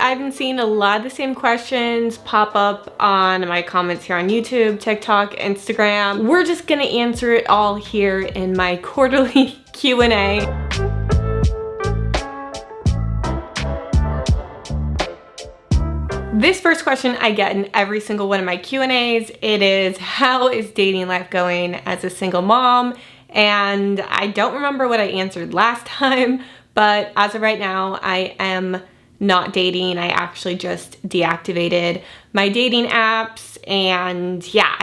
I've been seeing a lot of the same questions pop up on my comments here on YouTube, TikTok, Instagram. We're just gonna answer it all here in my quarterly Q&A. This first question I get in every single one of my Q&As. It is, how is dating life going as a single mom? And I don't remember what I answered last time, but as of right now, I am not dating. I actually just deactivated my dating apps, and yeah,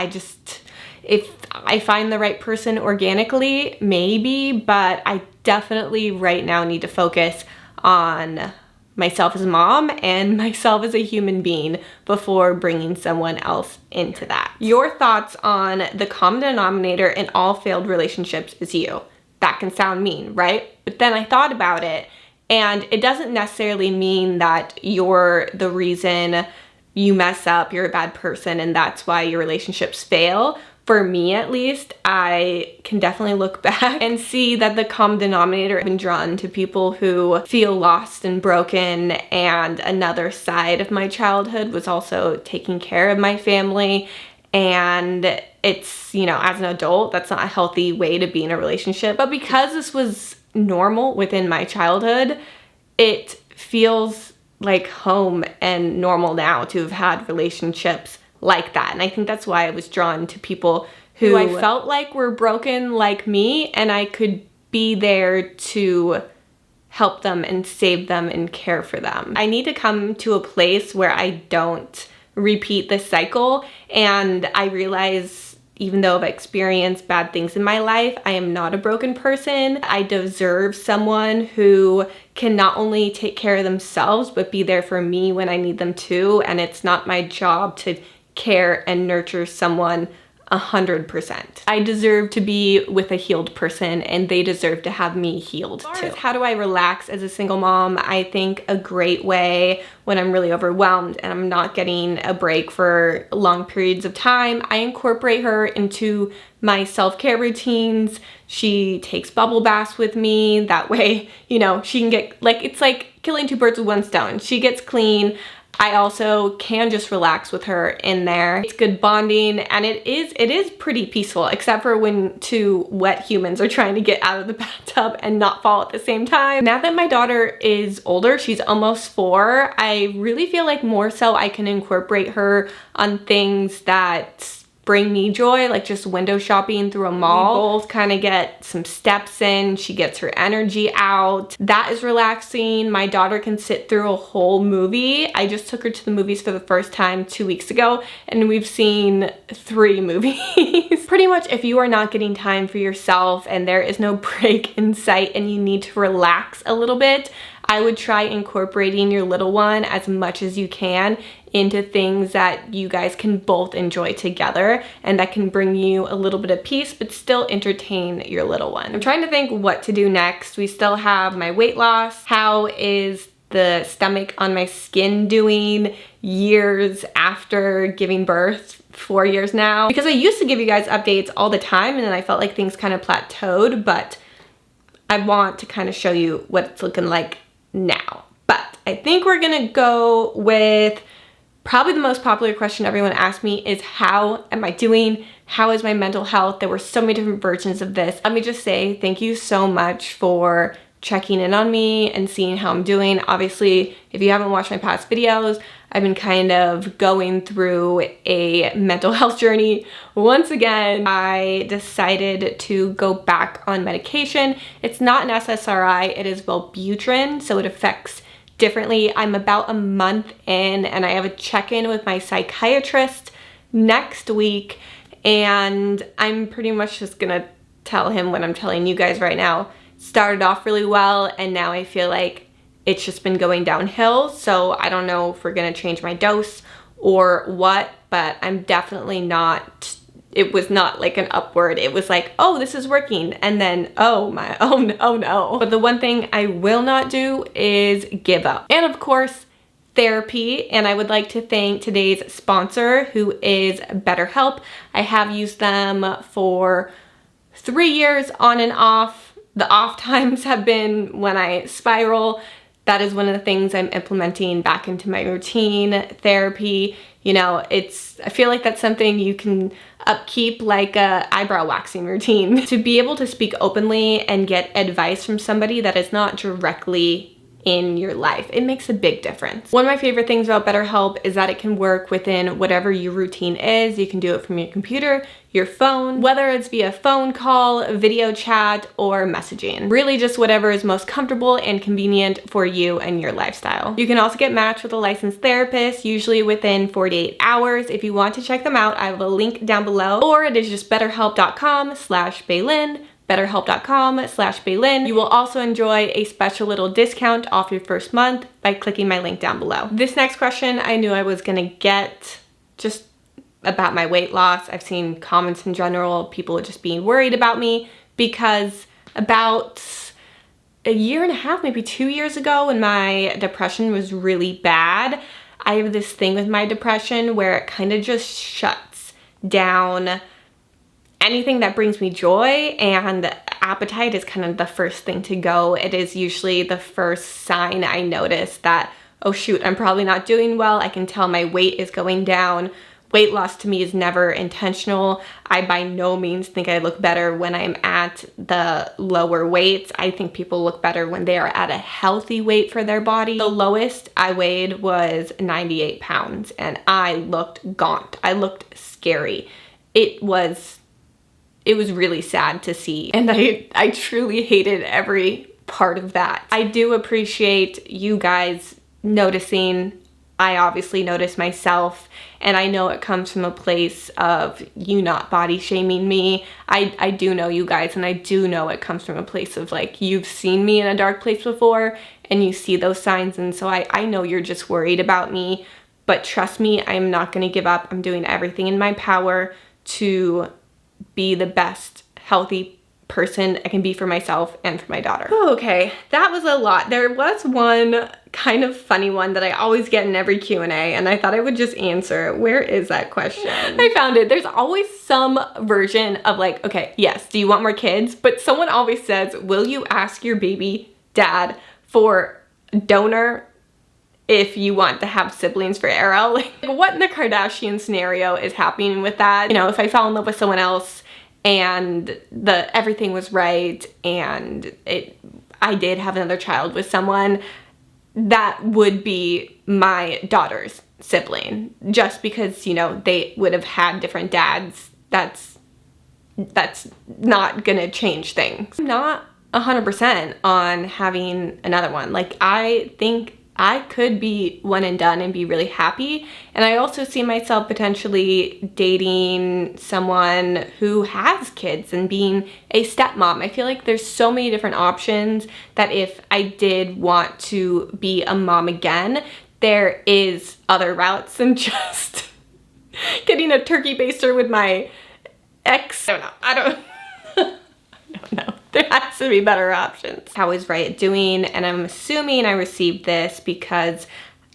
if I find the right person organically, maybe, but I definitely right now need to focus on myself as a mom and myself as a human being before bringing someone else into that. Your thoughts on the common denominator in all failed relationships is you. That can sound mean, right? But then I thought about it, and it doesn't necessarily mean that you're the reason you mess up, you're a bad person, and that's why your relationships fail. For me, at least, I can definitely look back and see that the common denominator has been drawn to people who feel lost and broken, and another side of my childhood was also taking care of my family. And it's, you know, as an adult, that's not a healthy way to be in a relationship. But because this was normal within my childhood, it feels like home and normal now to have had relationships like that. And I think that's why I was drawn to people who I felt like were broken like me, and I could be there to help them and save them and care for them. I need to come to a place where I don't repeat this cycle, and I realize even though I've experienced bad things in my life, I am not a broken person. I deserve someone who can not only take care of themselves, but be there for me when I need them too. And it's not my job to care and nurture someone 100%. I deserve to be with a healed person, and they deserve to have me healed too. How do I relax as a single mom? I think a great way when I'm really overwhelmed and I'm not getting a break for long periods of time, I incorporate her into my self-care routines. She takes bubble baths with me. That way, you know, she can get, like, it's like killing two birds with one stone. She gets clean. I also can just relax with her in there. It's good bonding, and it is pretty peaceful, except for when two wet humans are trying to get out of the bathtub and not fall at the same time. Now that my daughter is older, she's almost 4, I really feel like more so I can incorporate her on things that bring me joy, like just window shopping through a mall. We both kind of get some steps in. She gets her energy out. That is relaxing. My daughter can sit through a whole movie. I just took her to the movies for the first time 2 weeks ago, and we've seen 3 movies. Pretty much, if you are not getting time for yourself and there is no break in sight and you need to relax a little bit, I would try incorporating your little one as much as you can into things that you guys can both enjoy together and that can bring you a little bit of peace but still entertain your little one. I'm trying to think what to do next. We still have my weight loss. How is the stomach on my skin doing years after giving birth? 4 years now. Because I used to give you guys updates all the time, and then I felt like things kind of plateaued, but I want to kind of show you what it's looking like now. But I think we're gonna go with probably the most popular question everyone asked me is, how am I doing? How is my mental health? There were so many different versions of this. Let me just say thank you so much for checking in on me and seeing how I'm doing. Obviously, if you haven't watched my past videos, I've been kind of going through a mental health journey. Once again, I decided to go back on medication. It's not an SSRI, it is Wellbutrin, so it affects differently. I'm about a month in, and I have a check-in with my psychiatrist next week, and I'm pretty much just gonna tell him what I'm telling you guys right now. Started off really well, and now I feel like it's just been going downhill. So I don't know if we're gonna change my dose or what, but I'm definitely not, it was not like an upward. It was like, oh, this is working, and then oh no. But the one thing I will not do is give up. And of course, therapy. And I would like to thank today's sponsor, who is BetterHelp. I have used them for 3 years on and off. The off times have been when I spiral. that is one of the things I'm implementing back into my routine. Therapy, you know, I feel like that's something you can upkeep like a eyebrow waxing routine. To be able to speak openly and get advice from somebody that is not directly in your life, it makes a big difference. One of my favorite things about BetterHelp is that it can work within whatever your routine is. You can do it from your computer, your phone, whether it's via phone call, video chat, or messaging. Really just whatever is most comfortable and convenient for you and your lifestyle. You can also get matched with a licensed therapist, usually within 48 hours. If you want to check them out, I have a link down below, or it is just betterhelp.com/Baylin. betterhelp.com/Baylin. You will also enjoy a special little discount off your first month by clicking my link down below. This next question I knew I was gonna get, just about my weight loss. I've seen comments in general, people just being worried about me because about a year and a half, maybe 2 years ago, when my depression was really bad, I have this thing with my depression where it kind of just shuts down anything that brings me joy, and appetite is kind of the first thing to go. It is usually the first sign I notice that, oh shoot, I'm probably not doing well. I can tell my weight is going down. Weight loss to me is never intentional. I by no means think I look better when I'm at the lower weights. I think people look better when they are at a healthy weight for their body. The lowest I weighed was 98 pounds and I looked gaunt. I looked scary. It was really sad to see, and I truly hated every part of that. I do appreciate you guys noticing. I obviously notice myself, and I know it comes from a place of you not body shaming me. I do know you guys, and I do know it comes from a place of like, you've seen me in a dark place before and you see those signs, and so I know you're just worried about me, but trust me, I'm not gonna give up. I'm doing everything in my power to be the best healthy person I can be for myself and for my daughter. Okay, that was a lot. There was one kind of funny one that I always get in every Q&A, and I thought I would just answer. Where is that question? I found it. There's always some version of like, okay, yes, do you want more kids? But someone always says, will you ask your baby dad for donor if you want to have siblings for Arrow? Like, what in the Kardashian scenario is happening with that? You know, if I fell in love with someone else and everything was right and I did have another child with someone, that would be my daughter's sibling, just because, you know, they would have had different dads. That's not gonna change things. I'm not 100% on having another one. Like, I think I could be one and done and be really happy. And I also see myself potentially dating someone who has kids and being a stepmom. I feel like there's so many different options that if I did want to be a mom again, there is other routes than just getting a turkey baster with my ex. I don't know. There has to be better options. How is Riot doing? And I'm assuming I received this because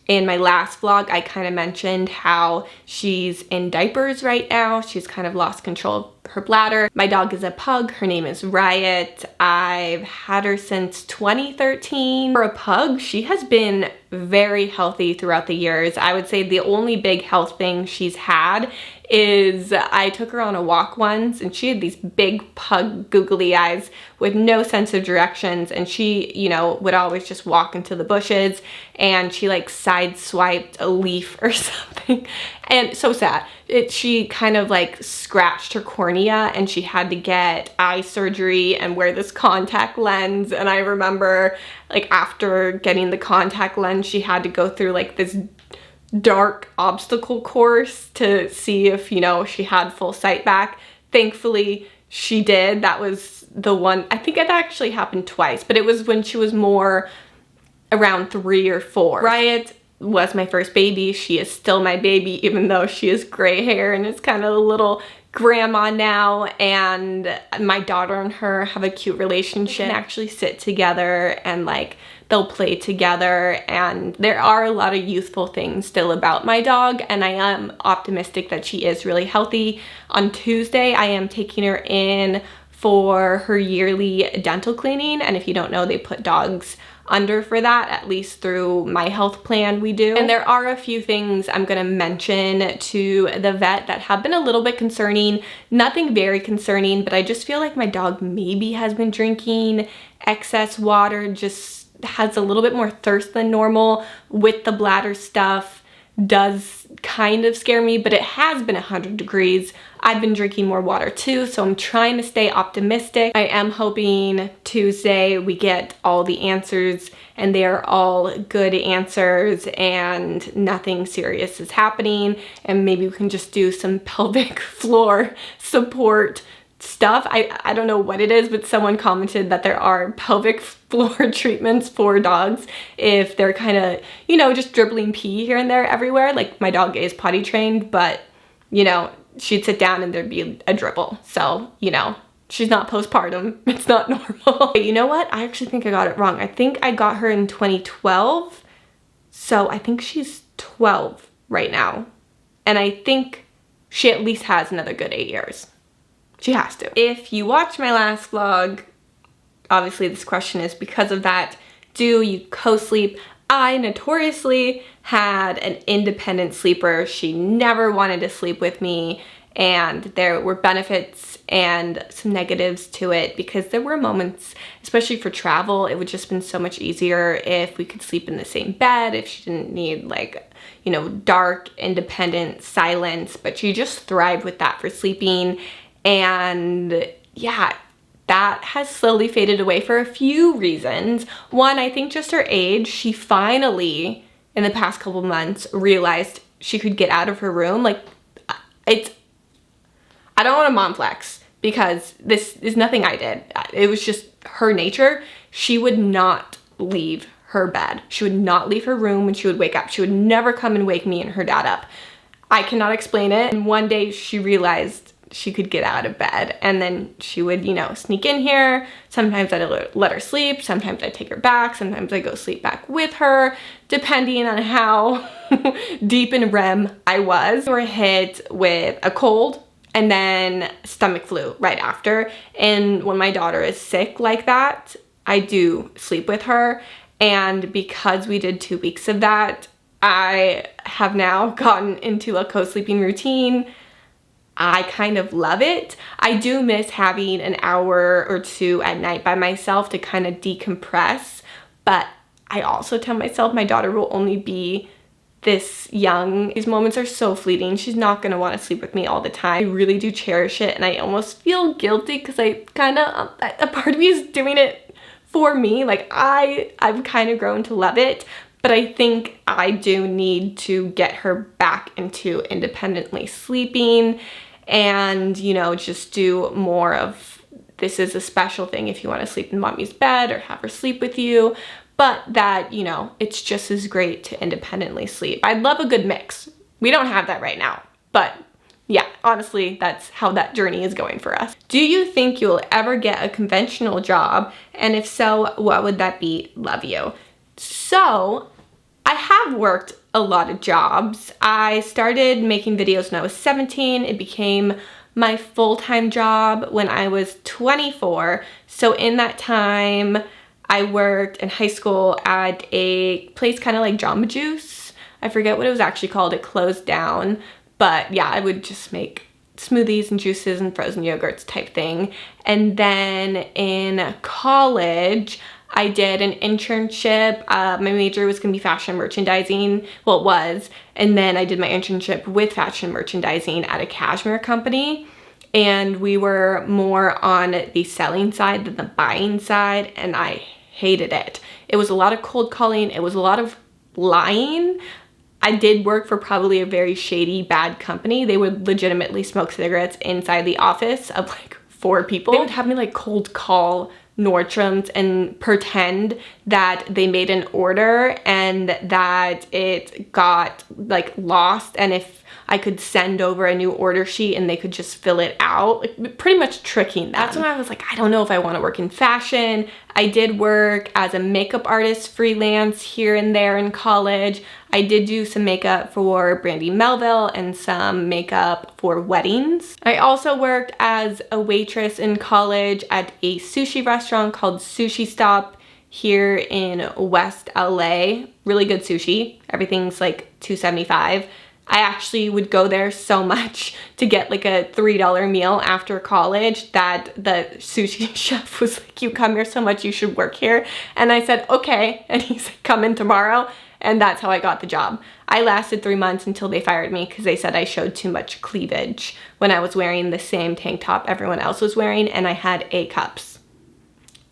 in my last vlog, I kind of mentioned how she's in diapers right now. She's kind of lost control of her bladder. My dog is a pug. Her name is Riot. I've had her since 2013. For a pug, she has been very healthy throughout the years. I would say the only big health thing she's had is I took her on a walk once and she had these big pug googly eyes with no sense of directions, and she, you know, would always just walk into the bushes, and she like sideswiped a leaf or something, and so sad. She kind of like scratched her cornea and she had to get eye surgery and wear this contact lens, and I remember like after getting the contact lens she had to go through like this dark obstacle course to see if, you know, she had full sight back. Thankfully she did. That was the one. I think it actually happened twice, but it was when she was more around 3 or 4. Riot was my first baby. She is still my baby, even though she has gray hair and is kind of a little grandma now, and my daughter and her have a cute relationship. They can actually sit together and like they'll play together, and there are a lot of youthful things still about my dog, and I am optimistic that she is really healthy. On Tuesday I am taking her in for her yearly dental cleaning, and if you don't know, they put dogs under for that, at least through my health plan we do. And there are a few things I'm gonna mention to the vet that have been a little bit concerning. Nothing very concerning, but I just feel like my dog maybe has been drinking excess water, just has a little bit more thirst than normal with the bladder stuff. Does kind of scare me, but it has been 100 degrees. I've been drinking more water too, so I'm trying to stay optimistic. I am hoping Tuesday we get all the answers and they're all good answers and nothing serious is happening, and maybe we can just do some pelvic floor support stuff. I don't know what it is, but someone commented that there are pelvic floor treatments for dogs if they're kind of, you know, just dribbling pee here and there everywhere. Like, my dog is potty trained, but, you know, she'd sit down and there'd be a dribble. So, you know, she's not postpartum. It's not normal. You know what? I actually think I got it wrong. I think I got her in 2012. So I think she's 12 right now. And I think she at least has another good 8 years. She has to. If you watched my last vlog, obviously this question is because of that. Do you co-sleep? I notoriously had an independent sleeper. She never wanted to sleep with me, and there were benefits and some negatives to it because there were moments, especially for travel, it would just been so much easier if we could sleep in the same bed, if she didn't need, like, you know, dark, independent silence, but she just thrived with that for sleeping. And yeah, that has slowly faded away for a few reasons. One, I think just her age. She finally, in the past couple months, realized she could get out of her room. Like, I don't want to mom flex because this is nothing I did. It was just her nature. She would not leave her bed. She would not leave her room when she would wake up. She would never come and wake me and her dad up. I cannot explain it. And one day she realized she could get out of bed, and then she would, you know, sneak in here. Sometimes I'd let her sleep, sometimes I'd take her back, sometimes I'd go sleep back with her, depending on how deep in REM I was. We were hit with a cold and then stomach flu right after, and when my daughter is sick like that, I do sleep with her, and because we did 2 weeks of that, I have now gotten into a co-sleeping routine. I kind of love it. I do miss having an hour or two at night by myself to kind of decompress, but I also tell myself my daughter will only be this young. These moments are so fleeting. She's not gonna want to sleep with me all the time. I really do cherish it, and I almost feel guilty because I kind of, a part of me is doing it for me. Like, I've kind of grown to love it, but I think I do need to get her back into independently sleeping and, you know, just do more of, this is a special thing if you want to sleep in mommy's bed or have her sleep with you, but that, you know, it's just as great to independently sleep. I'd love a good mix. We don't have that right now, but yeah, honestly, that's how that journey is going for us. Do you think you'll ever get a conventional job? And if so, what would that be? Love you. So, I have worked a lot of jobs. I started making videos when I was 17. It became my full-time job when I was 24. So in that time, I worked in high school at a place kind of like Jamba Juice. I forget what it was actually called. It closed down. But yeah, I would just make smoothies and juices and frozen yogurts type thing. And then in college, I did an internship. My major was gonna be fashion merchandising. Well, it was. And then I did my internship with fashion merchandising at a cashmere company. And we were more on the selling side than the buying side. And I hated it. It was a lot of cold calling. It was a lot of lying. I did work for probably a very shady, bad company. They would legitimately smoke cigarettes inside the office of like 4 people. They would have me like cold call Nordstrom's and pretend that they made an order and that it got like lost, and if I could send over a new order sheet and they could just fill it out, like pretty much tricking them. That's when I was like, I don't know if I want to work in fashion. I did work as a makeup artist freelance here and there in college. I did do some makeup for Brandy Melville and some makeup for weddings. I also worked as a waitress in college at a sushi restaurant called Sushi Stop here in West LA. Really good sushi. Everything's like $2.75. I actually would go there so much to get like a $3 meal after college that the sushi chef was like, you come here so much, you should work here. And I said, okay. And he said, come in tomorrow. And that's how I got the job. I lasted 3 months until they fired me because they said I showed too much cleavage when I was wearing the same tank top everyone else was wearing and I had A cups.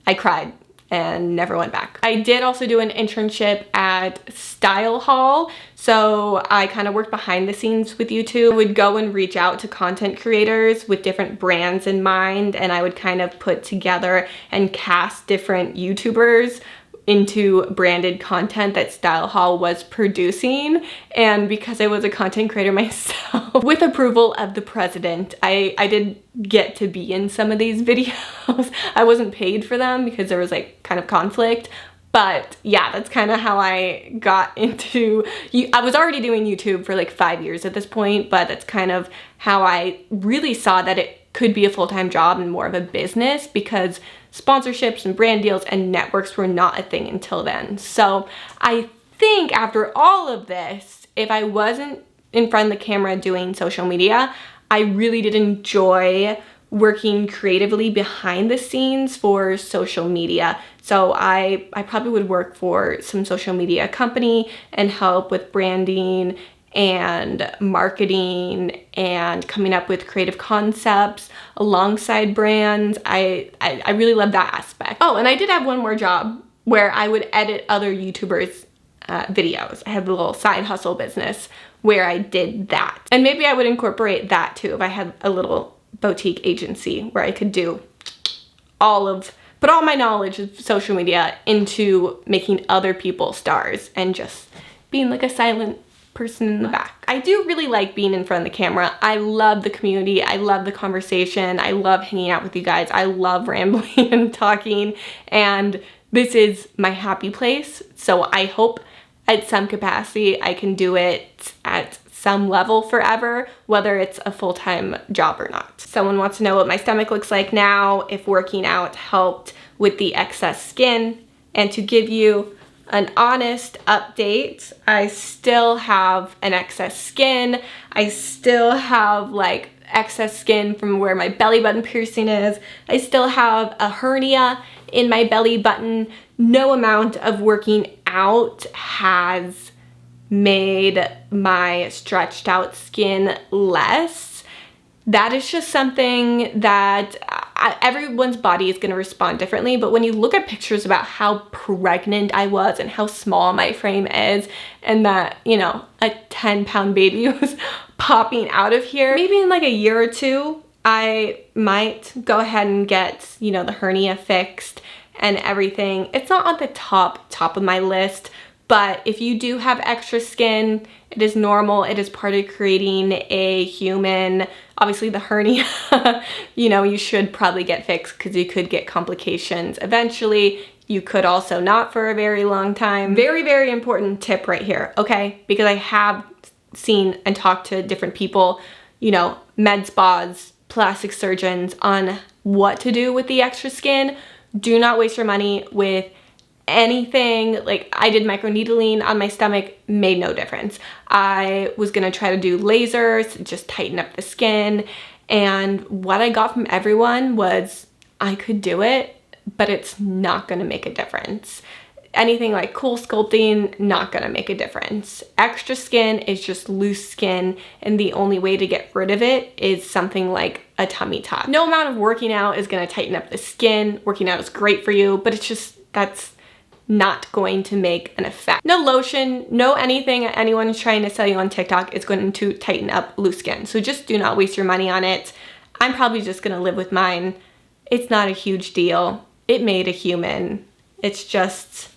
I cried and never went back. I did also do an internship at Style Hall. So I kind of worked behind the scenes with YouTube. I would go and reach out to content creators with different brands in mind, and I would kind of put together and cast different YouTubers into branded content that Style Hall was producing. And because I was a content creator myself, with approval of the president, I did get to be in some of these videos. I wasn't paid for them because there was like kind of conflict. But yeah, that's kind of how I got into, I was already doing YouTube for like 5 years at this point, but that's kind of how I really saw that it could be a full-time job and more of a business, because sponsorships and brand deals and networks were not a thing until then. So I think after all of this, if I wasn't in front of the camera doing social media, I really did enjoy working creatively behind the scenes for social media. So I probably would work for some social media company and help with branding and marketing and coming up with creative concepts alongside brands. I really love that aspect. Oh, and I did have one more job where I would edit other YouTubers' videos. I had a little side hustle business where I did that. And maybe I would incorporate that too if I had a little boutique agency where I could do put all my knowledge of social media into making other people stars and just being like a silent person in the back. I do really like being in front of the camera. I love the community. I love the conversation. I love hanging out with you guys. I love rambling and talking, and this is my happy place. So I hope at some capacity I can do it at some level forever, whether it's a full-time job or not. Someone wants to know what my stomach looks like now, if working out helped with the excess skin, and to give you an honest update, I still have an excess skin. I still have like excess skin from where my belly button piercing is. I still have a hernia in my belly button. No amount of working out has made my stretched out skin less. That is just something that everyone's body is going to respond differently, but when you look at pictures about how pregnant I was and how small my frame is, and that, you know, a 10-pound baby was popping out of here, maybe in like a year or two, I might go ahead and get, you know, the hernia fixed and everything. It's not on the top of my list, but if you do have extra skin, it is normal. It is part of creating a human. Obviously the hernia, you know, you should probably get fixed because you could get complications eventually. You could also not for a very long time. Very, very important tip right here, okay? Because I have seen and talked to different people, you know, med spas, plastic surgeons on what to do with the extra skin. Do not waste your money with anything. Like, I did microneedling on my stomach, made no difference. I was gonna try to do lasers, just tighten up the skin, and what I got from everyone was I could do it, but it's not gonna make a difference. Anything like cool sculpting, not gonna make a difference. Extra skin is just loose skin, and the only way to get rid of it is something like a tummy tuck. No amount of working out is gonna tighten up the skin. Working out is great for you, but it's just, that's not going to make an effect. No lotion, no anything anyone's trying to sell you on TikTok is going to tighten up loose skin. So just do not waste your money on it. I'm probably just gonna live with mine. It's not a huge deal. It made a human. It's just,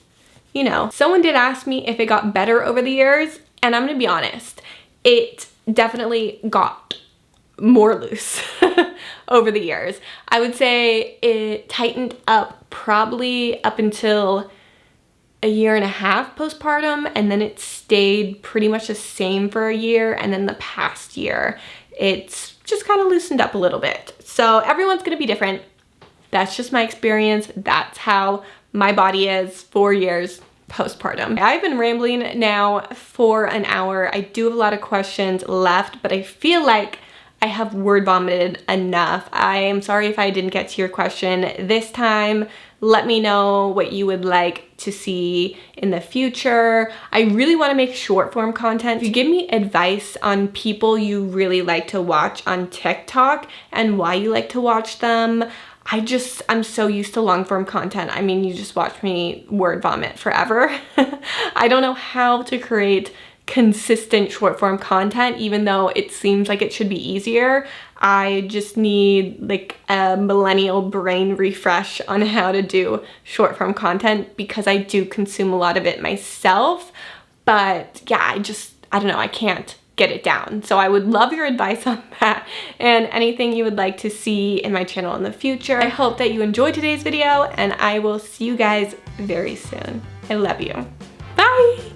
you know. Someone did ask me if it got better over the years, and I'm gonna be honest, it definitely got more loose over the years. I would say it tightened up probably up until a year and a half postpartum, and then it stayed pretty much the same for a year, and then the past year it's just kind of loosened up a little bit. So everyone's gonna be different. That's just my experience. That's how my body is 4 years postpartum. I've been rambling now for an hour. I do have a lot of questions left, but I feel like I have word vomited enough. I am sorry if I didn't get to your question this time. Let me know what you would like to see in the future. I really want to make short form content. If you give me advice on people you really like to watch on TikTok and why you like to watch them, I'm so used to long form content. I mean, you just watch me word vomit forever. I don't know how to create consistent short form content, even though it seems like it should be easier. I just need like a millennial brain refresh on how to do short form content because I do consume a lot of it myself. But yeah, I don't know, I can't get it down. So I would love your advice on that and anything you would like to see in my channel in the future. I hope that you enjoyed today's video and I will see you guys very soon. I love you. Bye!